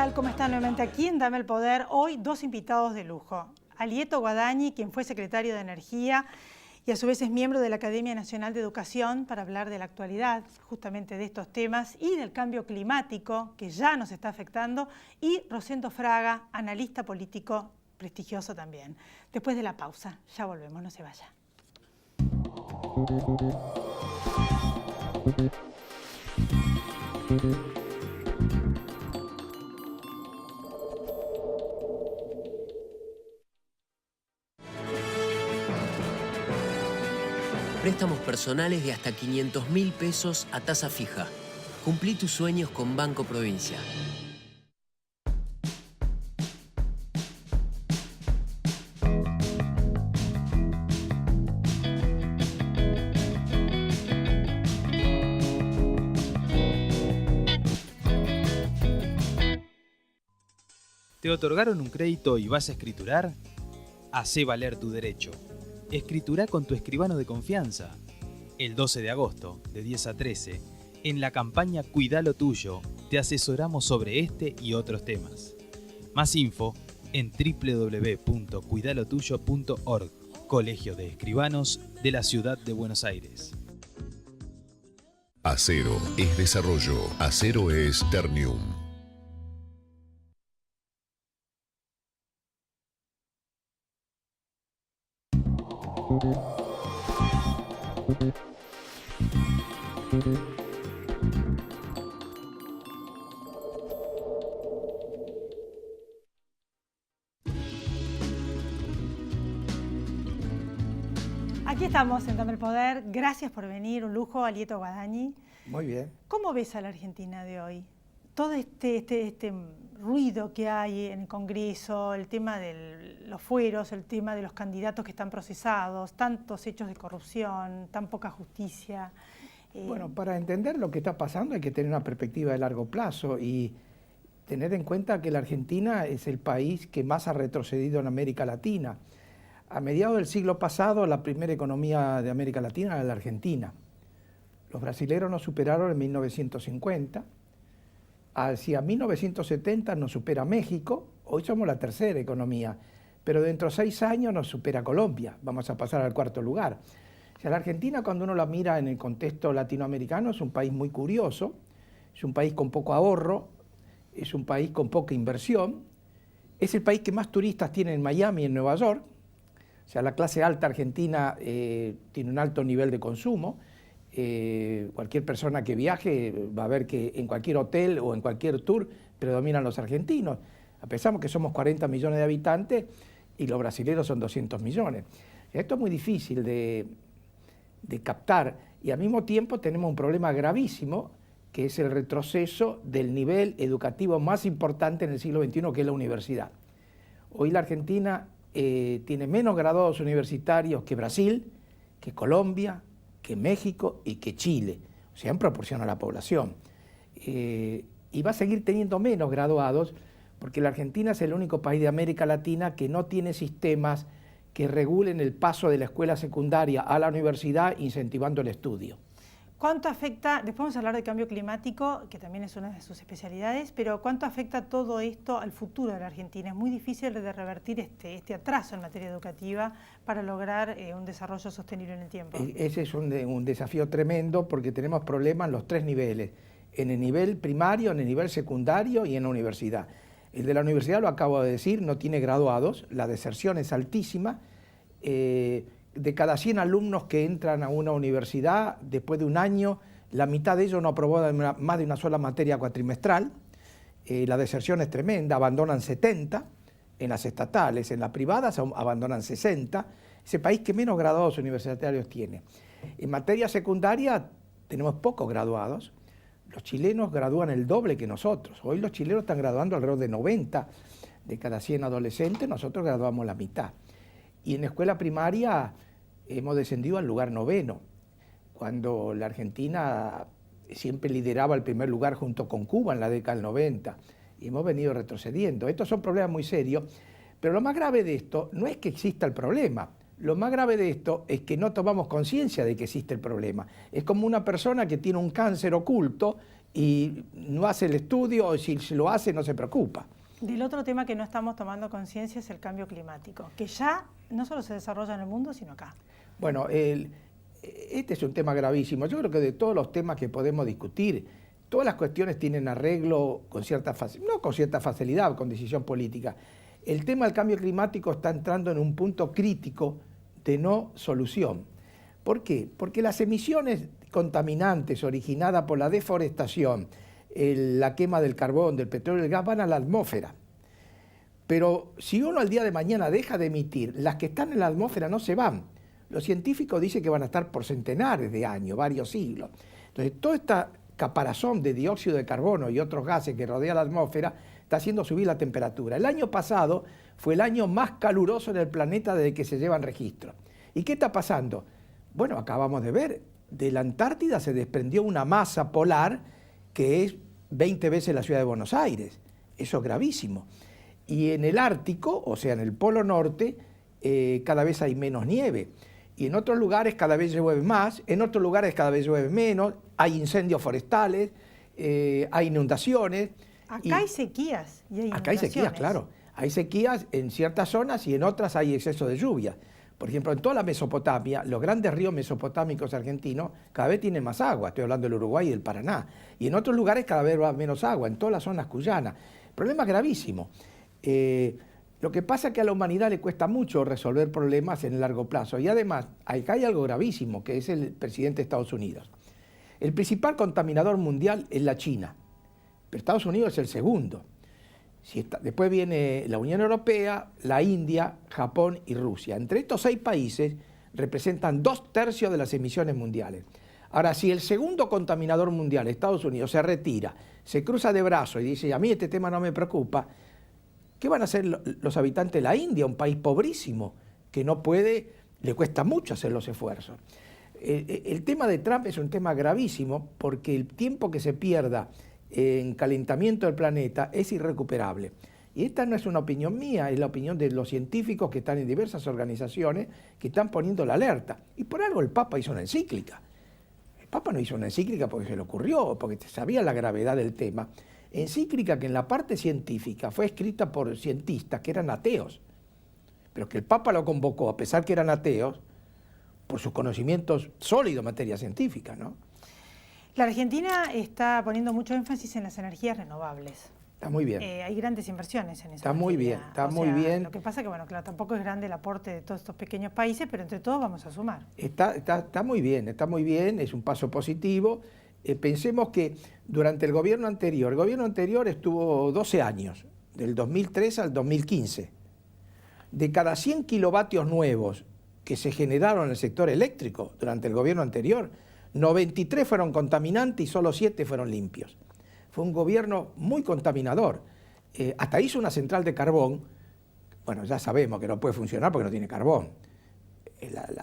tal? ¿Cómo están? Nuevamente aquí en Dame el Poder. Hoy dos invitados de lujo. Alieto Guadañi, quien fue secretario de Energía y a su vez es miembro de la Academia Nacional de Educación para hablar de la actualidad, justamente de estos temas y del cambio climático que ya nos está afectando. Y Rosendo Fraga, analista político prestigioso también. Después de la pausa, ya volvemos, no se vaya. Préstamos personales de hasta 500.000 pesos a tasa fija. Cumplí tus sueños con Banco Provincia. ¿Te otorgaron un crédito y vas a escriturar? Hacé valer tu derecho. Escriturá con tu escribano de confianza. El 12 de agosto, de 10 a 13, en la campaña Cuidá lo tuyo, te asesoramos sobre este y otros temas. Más info en www.cuidalotuyo.org, Colegio de Escribanos de la Ciudad de Buenos Aires. Acero es desarrollo. Acero es Ternium. Aquí estamos en Dame el Poder. Gracias por venir, un lujo, Alieto Guadañi. Muy bien. ¿Cómo ves a la Argentina de hoy? Todo este ruido que hay en el Congreso, el tema de los fueros, el tema de los candidatos que están procesados, tantos hechos de corrupción, tan poca justicia. Bueno, para entender lo que está pasando hay que tener una perspectiva de largo plazo y tener en cuenta que la Argentina es el país que más ha retrocedido en América Latina. A mediados del siglo pasado, la primera economía de América Latina era la Argentina. Los brasileros nos superaron en 1950. Hacia 1970 nos supera México. Hoy somos la tercera economía. Pero dentro de 6 años nos supera Colombia. Vamos a pasar al cuarto lugar. O sea, la Argentina, cuando uno la mira en el contexto latinoamericano, es un país muy curioso. Es un país con poco ahorro. Es un país con poca inversión. Es el país que más turistas tiene en Miami y en Nueva York. O sea, la clase alta argentina tiene un alto nivel de consumo. Cualquier persona que viaje va a ver que en cualquier hotel o en cualquier tour predominan los argentinos. Pensamos que somos 40 millones de habitantes y los brasileños son 200 millones. Esto es muy difícil de captar y al mismo tiempo tenemos un problema gravísimo que es el retroceso del nivel educativo más importante en el siglo XXI, que es la universidad. Hoy la Argentina tiene menos graduados universitarios que Brasil, que Colombia, que México y que Chile, o sea, en proporción a la población. Y va a seguir teniendo menos graduados porque la Argentina es el único país de América Latina que no tiene sistemas que regulen el paso de la escuela secundaria a la universidad incentivando el estudio. ¿Cuánto afecta, después vamos a hablar de cambio climático, que también es una de sus especialidades, pero cuánto afecta todo esto al futuro de la Argentina? Es muy difícil de revertir este atraso en materia educativa para lograr un desarrollo sostenible en el tiempo. Ese es un desafío tremendo porque tenemos problemas en los 3 niveles, en el nivel primario, en el nivel secundario y en la universidad. El de la universidad, lo acabo de decir, no tiene graduados, la deserción es altísima. De cada 100 alumnos que entran a una universidad, después de un año, la mitad de ellos no aprobó más de una sola materia cuatrimestral. La deserción es tremenda, abandonan 70 en las estatales, en las privadas abandonan 60. Es el país que menos graduados universitarios tiene. En materia secundaria tenemos pocos graduados. Los chilenos gradúan el doble que nosotros. Hoy los chilenos están graduando alrededor de 90 de cada 100 adolescentes, nosotros graduamos la mitad. Y en la escuela primaria hemos descendido al lugar 9º, cuando la Argentina siempre lideraba el primer lugar junto con Cuba en la década del 90, y hemos venido retrocediendo. Estos son problemas muy serios, pero lo más grave de esto no es que exista el problema, lo más grave de esto es que no tomamos conciencia de que existe el problema. Es como una persona que tiene un cáncer oculto y no hace el estudio, o si lo hace no se preocupa. Del otro tema que no estamos tomando conciencia es el cambio climático, que ya no solo se desarrolla en el mundo, sino acá. Bueno, este es un tema gravísimo. Yo creo que de todos los temas que podemos discutir, todas las cuestiones tienen arreglo con cierta facilidad, no con cierta facilidad, con decisión política. El tema del cambio climático está entrando en un punto crítico de no solución. ¿Por qué? Porque las emisiones contaminantes originadas por la deforestación, la quema del carbón, del petróleo y del gas van a la atmósfera. Pero si uno al día de mañana deja de emitir, las que están en la atmósfera no se van. Los científicos dicen que van a estar por centenares de años, varios siglos. Entonces, toda esta caparazón de dióxido de carbono y otros gases que rodea la atmósfera está haciendo subir la temperatura. El año pasado fue el año más caluroso en el planeta desde que se llevan registros. ¿Y qué está pasando? Bueno, acabamos de ver, de la Antártida se desprendió una masa polar que es 20 veces la ciudad de Buenos Aires. Eso es gravísimo. Y en el Ártico, o sea, en el Polo Norte, cada vez hay menos nieve. Y en otros lugares cada vez llueve más, en otros lugares cada vez llueve menos, hay incendios forestales, hay inundaciones. Acá hay sequías y hay inundaciones. Acá hay sequías, claro. Hay sequías en ciertas zonas y en otras hay exceso de lluvia. Por ejemplo, en toda la Mesopotamia, los grandes ríos mesopotámicos argentinos cada vez tienen más agua. Estoy hablando del Uruguay y del Paraná. Y en otros lugares cada vez va menos agua, en todas las zonas cuyanas. El problema es gravísimo. Lo que pasa es que a la humanidad le cuesta mucho resolver problemas en el largo plazo. Y además, acá hay algo gravísimo, que es el presidente de Estados Unidos. El principal contaminador mundial es la China, pero Estados Unidos es el segundo. Después viene la Unión Europea, la India, Japón y Rusia. Entre estos 6 países representan 2/3 de las emisiones mundiales. Ahora, si el segundo contaminador mundial, Estados Unidos, se retira, se cruza de brazos y dice, a mí este tema no me preocupa, ¿qué van a hacer los habitantes de la India, un país pobrísimo, que no puede, le cuesta mucho hacer los esfuerzos? El tema de Trump es un tema gravísimo porque el tiempo que se pierda en calentamiento del planeta es irrecuperable. Y esta no es una opinión mía, es la opinión de los científicos que están en diversas organizaciones que están poniendo la alerta. Y por algo el Papa hizo una encíclica. El Papa no hizo una encíclica porque se le ocurrió, porque sabía la gravedad del tema. Encíclica que en la parte científica fue escrita por cientistas que eran ateos, pero que el Papa lo convocó, a pesar que eran ateos, por sus conocimientos sólidos en materia científica, ¿no? La Argentina está poniendo mucho énfasis en las energías renovables. Está muy bien. Hay grandes inversiones en eso. Está muy bien, está muy bien. Lo que pasa es que, bueno, claro, tampoco es grande el aporte de todos estos pequeños países, pero entre todos vamos a sumar. Está muy bien, es un paso positivo. Pensemos que durante el gobierno anterior estuvo 12 años, del 2003 al 2015. De cada 100 kilovatios nuevos que se generaron en el sector eléctrico durante el gobierno anterior, 93 fueron contaminantes y solo 7 fueron limpios. Fue un gobierno muy contaminador. Hasta hizo una central de carbón. Bueno, ya sabemos que no puede funcionar porque no tiene carbón.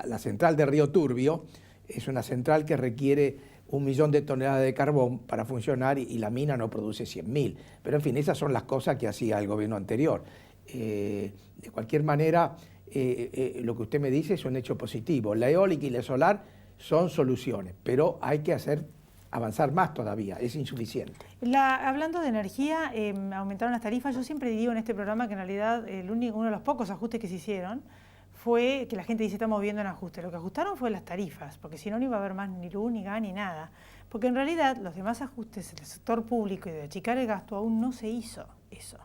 La central de Río Turbio es una central que requiere 1 millón de toneladas de carbón para funcionar y la mina no produce 100.000. Pero en fin, esas son las cosas que hacía el gobierno anterior. De cualquier manera, lo que usted me dice es un hecho positivo. La eólica y la solar son soluciones, pero hay que avanzar más todavía, es insuficiente. Hablando de energía, aumentaron las tarifas. Yo siempre digo en este programa que en realidad uno de los pocos ajustes que se hicieron fue que la gente dice estamos viendo un ajuste. Lo que ajustaron fue las tarifas, porque si no, no iba a haber más ni luz, ni gas, ni nada. Porque en realidad los demás ajustes del sector público y de achicar el gasto aún no se hizo eso.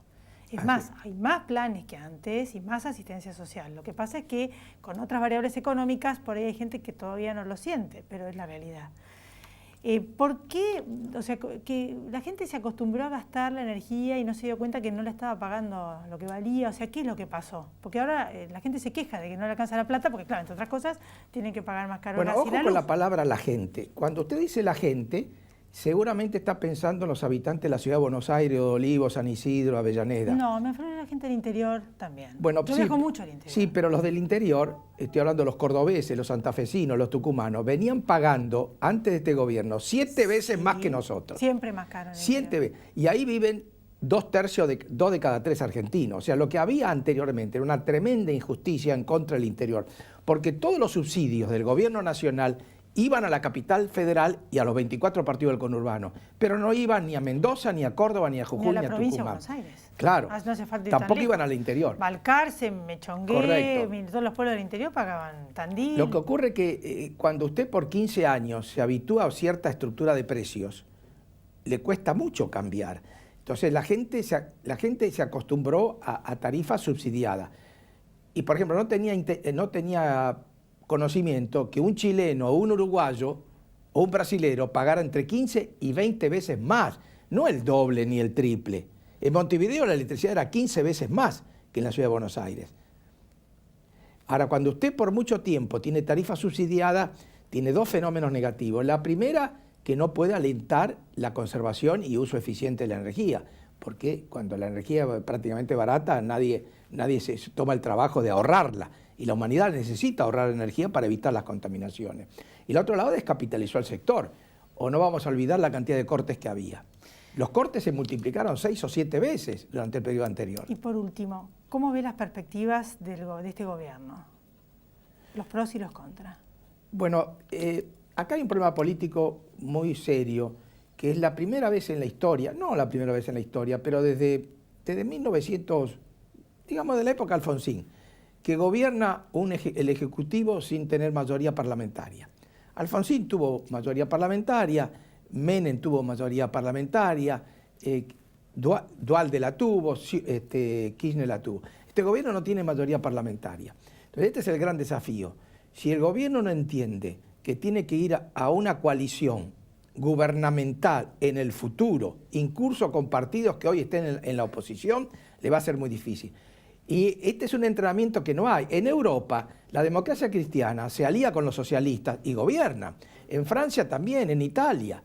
Es más, hay más planes que antes y más asistencia social. Lo que pasa es que con otras variables económicas por ahí hay gente que todavía no lo siente, pero es la realidad. ¿Por qué? O sea, que la gente se acostumbró a gastar la energía y no se dio cuenta que no la estaba pagando lo que valía. O sea, ¿qué es lo que pasó? Porque ahora la gente se queja de que no le alcanza la plata porque, claro, entre otras cosas, tienen que pagar más caro el gas y la luz. Ojo con la palabra la gente. Cuando usted dice la gente, seguramente está pensando en los habitantes de la ciudad de Buenos Aires, Olivos, San Isidro, Avellaneda. No, me refiero a la gente del interior también. Bueno, yo viajo mucho al interior. Sí, pero los del interior, estoy hablando de los cordobeses, los santafesinos, los tucumanos, venían pagando antes de este gobierno 7 veces más que nosotros. Siempre más caro. 7 veces. Y ahí viven 2 de cada 3 argentinos. O sea, lo que había anteriormente era una tremenda injusticia en contra del interior, porque todos los subsidios del gobierno nacional iban a la capital federal y a los 24 partidos del conurbano, pero no iban ni a Mendoza, ni a Córdoba, ni a Jujuy, ni a ni la a provincia de Tucumán. Buenos Aires. Claro, No hace falta ir tampoco tan iban lejos. al interior. Balcarce, Mechongué, Correcto. todos los pueblos del interior pagaban Tandil. Lo que ocurre es que cuando usted por 15 años se habitúa a cierta estructura de precios, le cuesta mucho cambiar. Entonces la gente se acostumbró a tarifas subsidiadas. Y por ejemplo, no tenía conocimiento que un chileno o un uruguayo o un brasilero pagara entre 15 y 20 veces más, no el doble ni el triple. En Montevideo la electricidad era 15 veces más que en la ciudad de Buenos Aires. Ahora, cuando usted por mucho tiempo tiene tarifa subsidiada, tiene dos fenómenos negativos. La primera, que no puede alentar la conservación y uso eficiente de la energía, porque cuando la energía es prácticamente barata, nadie se toma el trabajo de ahorrarla, y la humanidad necesita ahorrar energía para evitar las contaminaciones. Y el otro lado, descapitalizó al sector, o no vamos a olvidar la cantidad de cortes que había. Los cortes se multiplicaron 6 o 7 veces durante el periodo anterior. Y por último, ¿cómo ve las perspectivas de este gobierno? Los pros y los contras. Bueno, acá hay un problema político muy serio, que es la primera vez en la historia, no la primera vez en la historia, pero desde 1900, digamos de la época Alfonsín, que gobierna el Ejecutivo sin tener mayoría parlamentaria. Alfonsín tuvo mayoría parlamentaria, Menem tuvo mayoría parlamentaria, Duhalde la tuvo, Kirchner la tuvo. Este gobierno no tiene mayoría parlamentaria. Entonces este es el gran desafío. Si el gobierno no entiende que tiene que ir a una coalición gubernamental en el futuro, incluso con partidos que hoy estén en la oposición, le va a ser muy difícil. Y este es un entrenamiento que no hay. En Europa, la democracia cristiana se alía con los socialistas y gobierna. En Francia también, en Italia.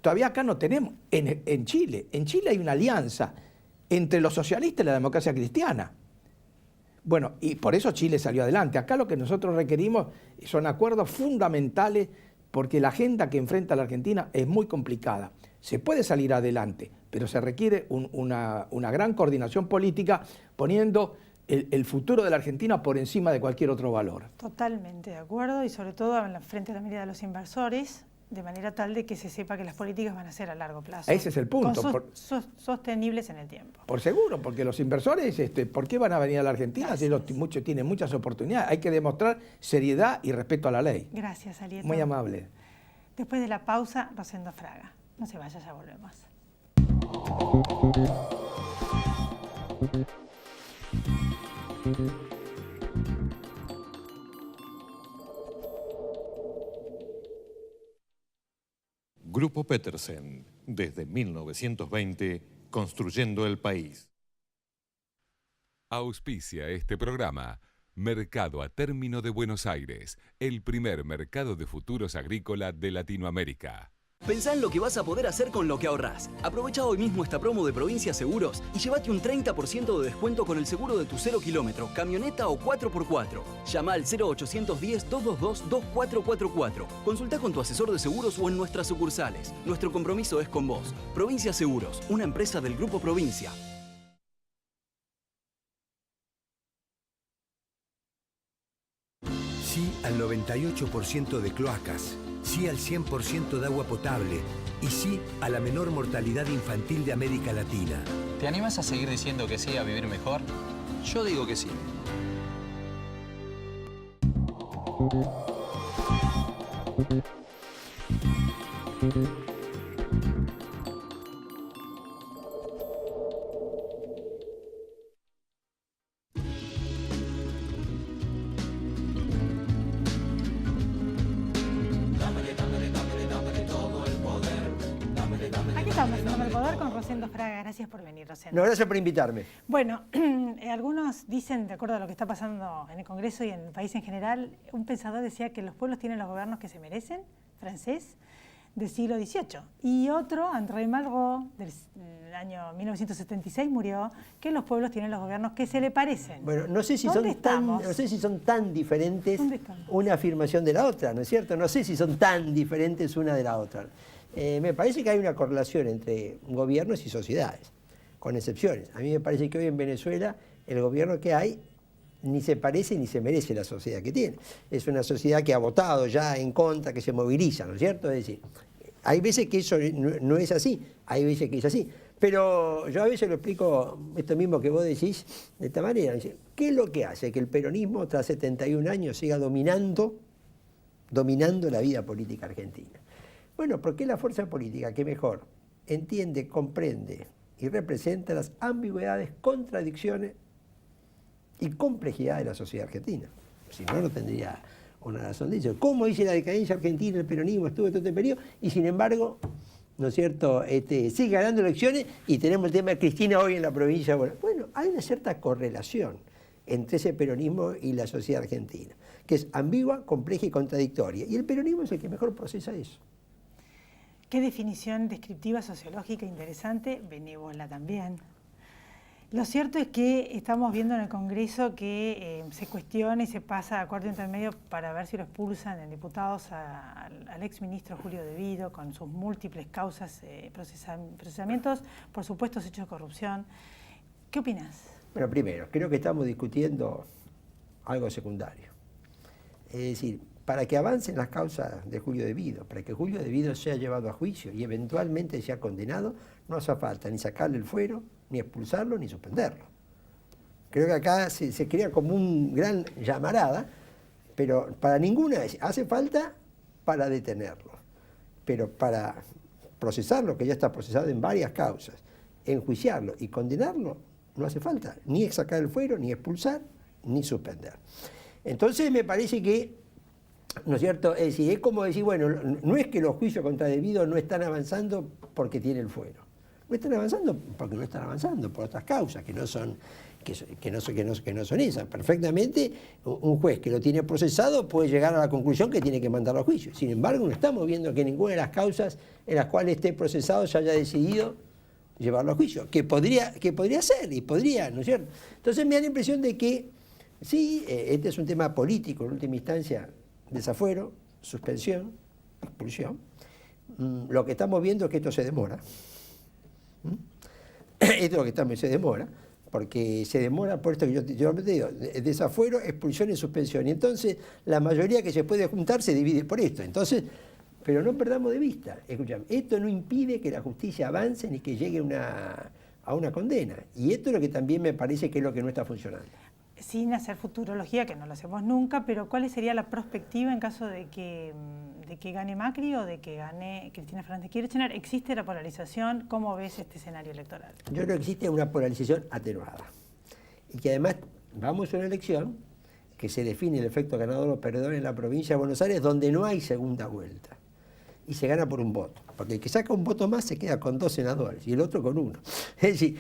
Todavía acá no tenemos. En Chile hay una alianza entre los socialistas y la democracia cristiana. Bueno, y por eso Chile salió adelante. Acá lo que nosotros requerimos son acuerdos fundamentales, porque la agenda que enfrenta la Argentina es muy complicada. Se puede salir adelante, pero se requiere una gran coordinación política, poniendo el futuro de la Argentina por encima de cualquier otro valor. Totalmente de acuerdo, y sobre todo frente a la mirada de los inversores, de manera tal de que se sepa que las políticas van a ser a largo plazo. Ese es el punto. Sostenibles en el tiempo. Por seguro, porque los inversores, ¿por qué van a venir a la Argentina? Si tienen muchas oportunidades. Hay que demostrar seriedad y respeto a la ley. Gracias, Alieto. Muy amable. Después de la pausa, Rosendo Fraga. No se vaya, ya volvemos. Grupo Petersen, desde 1920, construyendo el país. Auspicia este programa Mercado a Término de Buenos Aires, el primer mercado de futuros agrícola de Latinoamérica. Pensá en lo que vas a poder hacer con lo que ahorrás. Aprovecha hoy mismo esta promo de Provincia Seguros y llévate un 30% de descuento con el seguro de tu 0 kilómetro, camioneta o 4x4. Llama al 0810-222-2444. Consulta con tu asesor de seguros o en nuestras sucursales. Nuestro compromiso es con vos. Provincia Seguros, una empresa del Grupo Provincia. Sí al 98% de cloacas, sí al 100% de agua potable y sí a la menor mortalidad infantil de América Latina. ¿Te animas a seguir diciendo que sí a vivir mejor? Yo digo que sí. Gracias por venir, Rosendo. No, gracias por invitarme. Bueno, algunos dicen, de acuerdo a lo que está pasando en el Congreso y en el país en general, un pensador decía que los pueblos tienen los gobiernos que se merecen, francés, del siglo XVIII. Y otro, André Malraux, del año 1976, murió, que los pueblos tienen los gobiernos que se le parecen. Bueno, no sé si son tan diferentes una afirmación de la otra, ¿no es cierto? No sé si son tan diferentes una de la otra. Me parece que hay una correlación entre gobiernos y sociedades, con excepciones. A mí me parece que hoy en Venezuela el gobierno que hay ni se parece ni se merece la sociedad que tiene. Es una sociedad que ha votado ya en contra, que se moviliza, ¿no es cierto? Es decir, hay veces que eso no es así, hay veces que es así. Pero yo a veces lo explico, esto mismo que vos decís, de esta manera. ¿Qué es lo que hace que el peronismo, tras 71 años, siga dominando la vida política argentina? Bueno, porque es la fuerza política que mejor entiende, comprende y representa las ambigüedades, contradicciones y complejidad de la sociedad argentina. Si no, no tendría una razón de eso. ¿Cómo dice la decadencia argentina, el peronismo estuvo todo este periodo? Y sin embargo, ¿no es cierto?, sigue ganando elecciones y tenemos el tema de Cristina hoy en la provincia. Bueno, hay una cierta correlación entre ese peronismo y la sociedad argentina, que es ambigua, compleja y contradictoria. Y el peronismo es el que mejor procesa eso. Qué definición descriptiva sociológica interesante, benévola también. Lo cierto es que estamos viendo en el Congreso que se cuestiona y se pasa a cuarto intermedio para ver si lo expulsan en diputados al exministro Julio De Vido con sus múltiples causas, procesamientos por supuestos hechos de corrupción. ¿Qué opinas? Bueno, primero, creo que estamos discutiendo algo secundario. Es decir, para que avancen las causas de Julio De Vido, para que Julio De Vido sea llevado a juicio y eventualmente sea condenado, no hace falta ni sacarle el fuero, ni expulsarlo, ni suspenderlo. Creo que acá se crea como un gran llamarada, pero para ninguna hace falta para detenerlo. Pero para procesarlo, que ya está procesado en varias causas, enjuiciarlo y condenarlo, no hace falta ni sacar el fuero, ni expulsar, ni suspender. Entonces me parece que, ¿no es cierto? Es decir, es como decir, bueno, no es que los juicios contra De Vido no están avanzando porque tiene el fuero. No están avanzando porque no están avanzando por otras causas que no son esas. Perfectamente, un juez que lo tiene procesado puede llegar a la conclusión que tiene que mandarlo a juicio. Sin embargo, no estamos viendo que ninguna de las causas en las cuales esté procesado se haya decidido llevarlo a juicio, que podría ser y podría, ¿no es cierto? Entonces me da la impresión de que sí, este es un tema político en última instancia, desafuero, suspensión, expulsión. Lo que estamos viendo es que esto se demora. Esto es lo que se demora, porque se demora por esto que yo te digo, desafuero, expulsión y suspensión. Y entonces la mayoría que se puede juntar se divide por esto. Entonces, pero no perdamos de vista, escuchame, esto no impide que la justicia avance ni que llegue a una condena. Y esto es lo que también me parece que es lo que no está funcionando. Sin hacer futurología, que no lo hacemos nunca, pero ¿cuál sería la perspectiva en caso de que gane Macri o de que gane Cristina Fernández de Kirchner? ¿Existe la polarización? ¿Cómo ves este escenario electoral? Yo creo que existe una polarización atenuada. Y que además vamos a una elección que se define el efecto ganador o perdedor en la provincia de Buenos Aires, donde no hay segunda vuelta. Y se gana por un voto. Porque el que saca un voto más se queda con 2 senadores y el otro con 1. Es decir,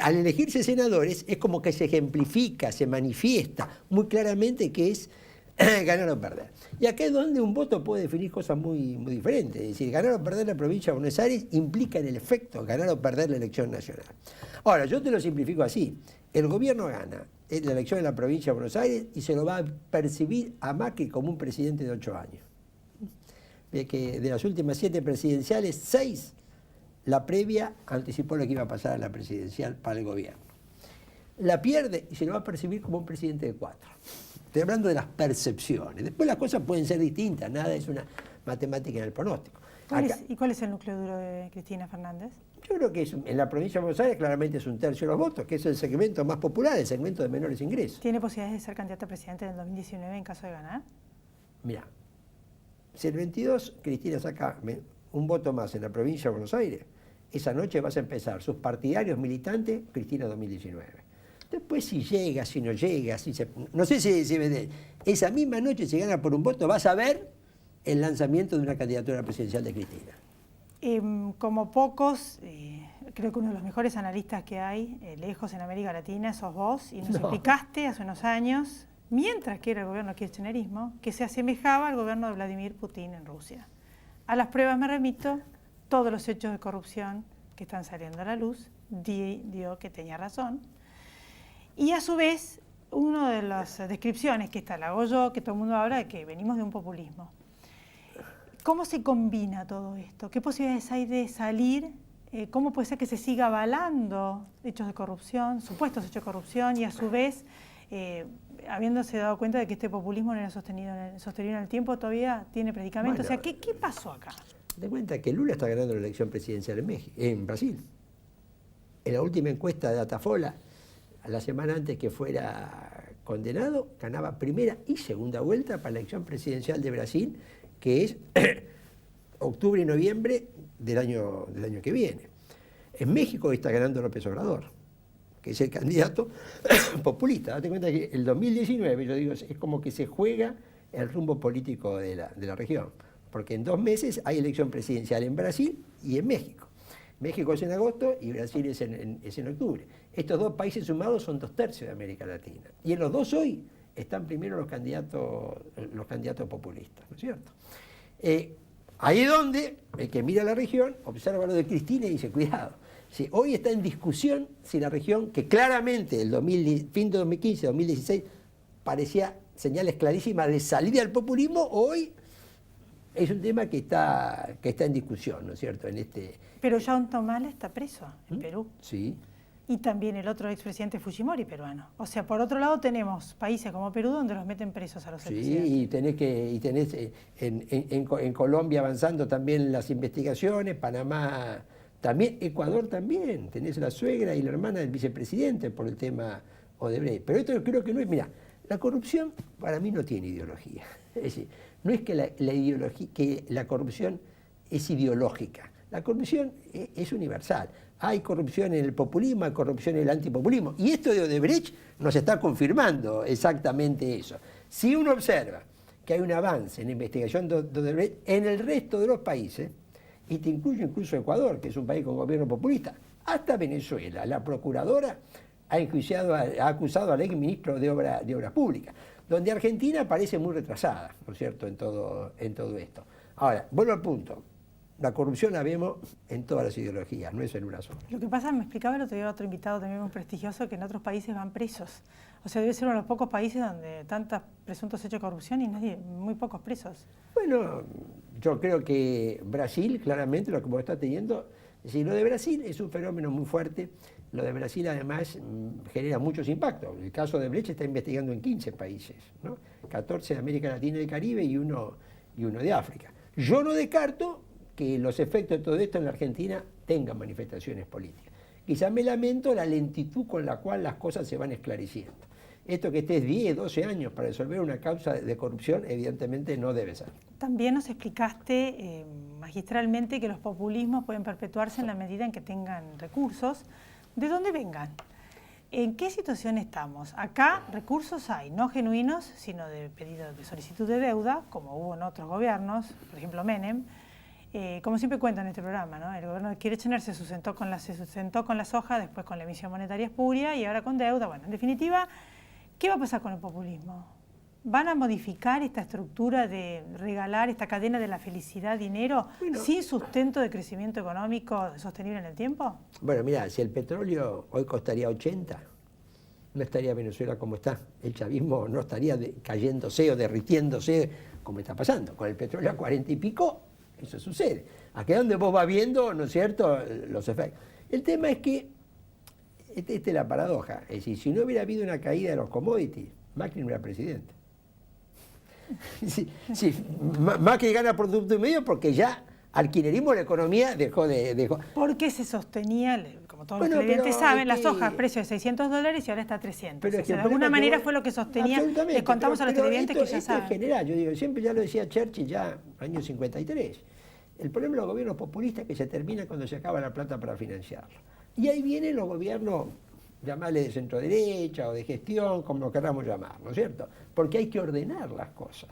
al elegirse senadores es como que se ejemplifica, se manifiesta muy claramente que es ganar o perder. Y acá es donde un voto puede definir cosas muy, muy diferentes. Es decir, ganar o perder la provincia de Buenos Aires implica en el efecto ganar o perder la elección nacional. Ahora, yo te lo simplifico así. El gobierno gana la elección en la provincia de Buenos Aires y se lo va a percibir a Macri como un presidente de 8 años. De que de las últimas 7 presidenciales, 6, la previa anticipó lo que iba a pasar a la presidencial para el gobierno. La pierde y se lo va a percibir como un presidente de 4. Estoy hablando de las percepciones. Después las cosas pueden ser distintas, nada es una matemática en el pronóstico. ¿Y cuál es el núcleo duro de Cristina Fernández? Yo creo que en la provincia de Buenos Aires claramente es 1/3 de los votos, que es el segmento más popular, el segmento de menores ingresos. ¿Tiene posibilidades de ser candidata a presidente en el 2019 en caso de ganar? Mira, si el 22 Cristina saca un voto más en la provincia de Buenos Aires, esa noche vas a empezar sus partidarios militantes, Cristina 2019. Después si llega, si no llega, no sé si esa misma noche se gana por un voto, vas a ver el lanzamiento de una candidatura presidencial de Cristina. Como pocos, creo que uno de los mejores analistas que hay, lejos en América Latina, sos vos, y nos explicaste hace unos años, mientras que era el gobierno kirchnerismo, que se asemejaba al gobierno de Vladimir Putin en Rusia. A las pruebas me remito, todos los hechos de corrupción que están saliendo a la luz, dio que tenía razón. Y a su vez, una de las descripciones, que esta la hago yo, que todo el mundo habla de que venimos de un populismo. ¿Cómo se combina todo esto? ¿Qué posibilidades hay de salir? ¿Cómo puede ser que se siga avalando hechos de corrupción, supuestos hechos de corrupción, y a su vez habiéndose dado cuenta de que este populismo no era sostenido en el tiempo, todavía tiene predicamento. Bueno, O sea, ¿qué pasó acá? Te cuenta que Lula está ganando la elección presidencial en Brasil. En la última encuesta de Datafolha, la semana antes que fuera condenado, ganaba primera y segunda vuelta para la elección presidencial de Brasil, que es octubre y noviembre del año que viene. En México está ganando López Obrador, que es el candidato populista. Date cuenta que el 2019, yo digo, es como que se juega el rumbo político de la región, porque en 2 meses hay elección presidencial en Brasil y en México. México es en agosto y Brasil es en octubre. Estos 2 países sumados son 2/3 de América Latina. Y en los 2 hoy están primero los candidatos populistas, ¿no es cierto? Ahí es donde el que mira la región observa lo de Cristina y dice, cuidado. Si hoy está en discusión si la región, que claramente fin de 2015, 2016, parecía señales clarísimas de salida del populismo, hoy es un tema que está en discusión, ¿no es cierto? Pero John Tomala está preso en Perú. Sí. Y también el otro expresidente Fujimori peruano. O sea, por otro lado tenemos países como Perú donde los meten presos a los expresidentes. Sí, y tenés en Colombia avanzando también las investigaciones, Panamá también, Ecuador también, tenés la suegra y la hermana del vicepresidente por el tema Odebrecht. Pero esto yo creo que no es, mira, la corrupción para mí no tiene ideología. Es decir, no es que la corrupción es ideológica. La corrupción es universal. Hay corrupción en el populismo, hay corrupción en el antipopulismo. Y esto de Odebrecht nos está confirmando exactamente eso. Si uno observa que hay un avance en la investigación de Odebrecht en el resto de los países, y te incluyo incluso Ecuador, que es un país con gobierno populista, hasta Venezuela, la procuradora ha acusado al exministro de Obras Públicas, donde Argentina parece muy retrasada, ¿no es cierto?, en todo esto. Ahora, vuelvo al punto. La corrupción la vemos en todas las ideologías, no es en una sola. Lo que pasa, me explicaba el otro día otro invitado también muy prestigioso, que en otros países van presos. O sea, debe ser uno de los pocos países donde tantos presuntos hechos de corrupción y muy pocos presos. Bueno, yo creo que Brasil, claramente, lo que vos estás teniendo, es decir, lo de Brasil es un fenómeno muy fuerte. Lo de Brasil, además, genera muchos impactos. El caso de Odebrecht está investigando en 15 países, ¿no? 14 de América Latina y el Caribe y uno de África. Yo no descarto que los efectos de todo esto en la Argentina tengan manifestaciones políticas. Quizás me lamento la lentitud con la cual las cosas se van esclareciendo. Esto que estés 10, 12 años para resolver una causa de corrupción, evidentemente no debe ser. También nos explicaste magistralmente que los populismos pueden perpetuarse en la medida en que tengan recursos, de donde vengan. ¿En qué situación estamos? Acá recursos hay, no genuinos, sino de pedido de solicitud de deuda, como hubo en otros gobiernos, por ejemplo Menem. Como siempre cuento en este programa, ¿no? El gobierno de Kirchner se sustentó con la soja, después con la emisión monetaria espuria y ahora con deuda. Bueno, en definitiva, ¿qué va a pasar con el populismo? ¿Van a modificar esta estructura de regalar esta cadena de la felicidad, dinero, sin sustento de crecimiento económico sostenible en el tiempo? Bueno, mira, si el petróleo hoy costaría 80, no estaría Venezuela como está. El chavismo no estaría cayéndose o derritiéndose como está pasando. Con el petróleo a 40 y pico, eso sucede. Aquí es donde vos vas viendo, ¿no es cierto?, los efectos. El tema es que, esta es la paradoja, es decir, si no hubiera habido una caída de los commodities, Macri no era presidente. Sí, Macri gana por punto y medio porque ya al kirchnerismo la economía dejó. Porque se sostenía, como todos los televidentes saben, la soja a precio de $600 y ahora está a 300. Pero o sea, de alguna manera fue lo que sostenía. Les contamos a los televidentes que ya saben. En general, yo digo, siempre ya lo decía Churchill, ya año 53. El problema de los gobiernos populistas es que se termina cuando se acaba la plata para financiarlo. Y ahí vienen los gobiernos, llamarle de centro derecha o de gestión, como lo queramos llamar, ¿no es cierto? Porque hay que ordenar las cosas.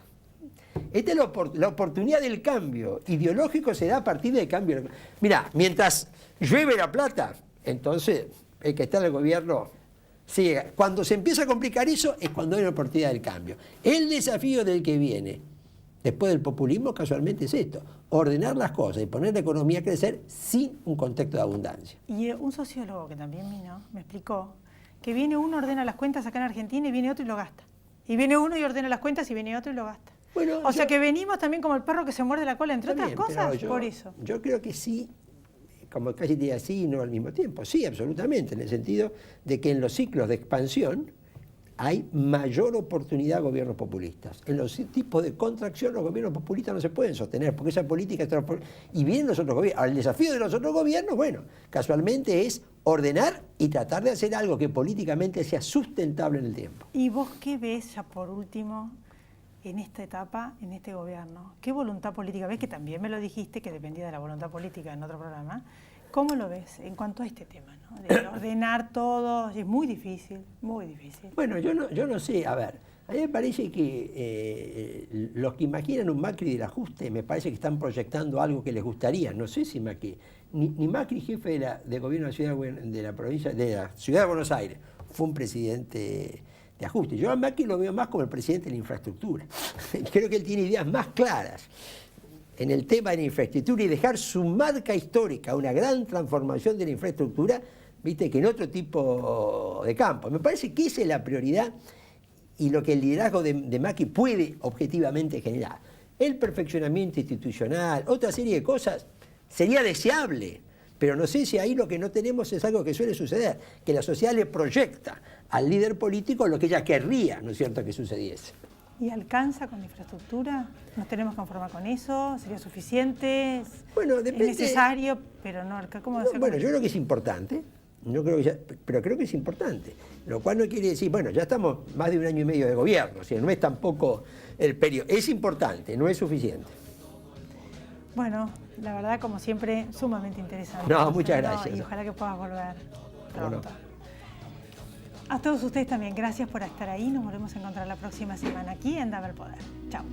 Esta es la oportunidad del cambio ideológico, se da a partir del cambio. Mirá, mientras llueve la plata, entonces el que está en el gobierno sigue. Cuando se empieza a complicar eso es cuando hay una oportunidad del cambio. El desafío del que viene después del populismo casualmente es esto: ordenar las cosas y poner la economía a crecer sin un contexto de abundancia. Y un sociólogo que también vino me explicó que viene uno, ordena las cuentas acá en Argentina y viene otro y lo gasta. Y viene uno y ordena las cuentas y viene otro y lo gasta. Bueno, o sea que venimos también como el perro que se muerde la cola, entre otras cosas, por eso. Yo creo que sí, como casi diría así, no al mismo tiempo. Sí, absolutamente, en el sentido de que en los ciclos de expansión hay mayor oportunidad a gobiernos populistas. En los tipos de contracción los gobiernos populistas no se pueden sostener, porque esa política es y vienen los otros gobiernos. Ahora, el desafío de los otros gobiernos, bueno, casualmente es ordenar y tratar de hacer algo que políticamente sea sustentable en el tiempo. ¿Y vos qué ves, ya por último, en esta etapa, en este gobierno? ¿Qué voluntad política ves? Que también me lo dijiste, que dependía de la voluntad política en otro programa. ¿Cómo lo ves en cuanto a este tema, ¿no? De ordenar todo? Es muy difícil, muy difícil. Bueno, yo no sé, a ver, a mí me parece que los que imaginan un Macri del ajuste, me parece que están proyectando algo que les gustaría. No sé si Macri, ni Macri, jefe de gobierno de la provincia, de la ciudad de Buenos Aires, fue un presidente de ajuste. Yo a Macri lo veo más como el presidente de la infraestructura. Creo que él tiene ideas más claras en el tema de la infraestructura y dejar su marca histórica, una gran transformación de la infraestructura, viste, que en otro tipo de campo. Me parece que esa es la prioridad y lo que el liderazgo de Macri puede objetivamente generar. El perfeccionamiento institucional, otra serie de cosas, sería deseable, pero no sé si ahí lo que no tenemos es algo que suele suceder, que la sociedad le proyecta al líder político lo que ella querría, ¿no es cierto?, que sucediese. ¿Y alcanza con la infraestructura? ¿Nos tenemos que conformar con eso? ¿Sería suficiente? Bueno, depende. ¿Es necesario, pero no? ¿Cómo No, bueno, yo creo que es importante, pero creo que es importante. Lo cual no quiere decir, bueno, ya estamos más de 1 año y medio de gobierno, o sea, no es tampoco el periodo. Es importante, no es suficiente. Bueno, la verdad, como siempre, sumamente interesante. No, muchas gracias. Y ojalá que puedas volver pronto. Bueno. A todos ustedes también, gracias por estar ahí. Nos volvemos a encontrar la próxima semana aquí en Dame el Poder. Chao.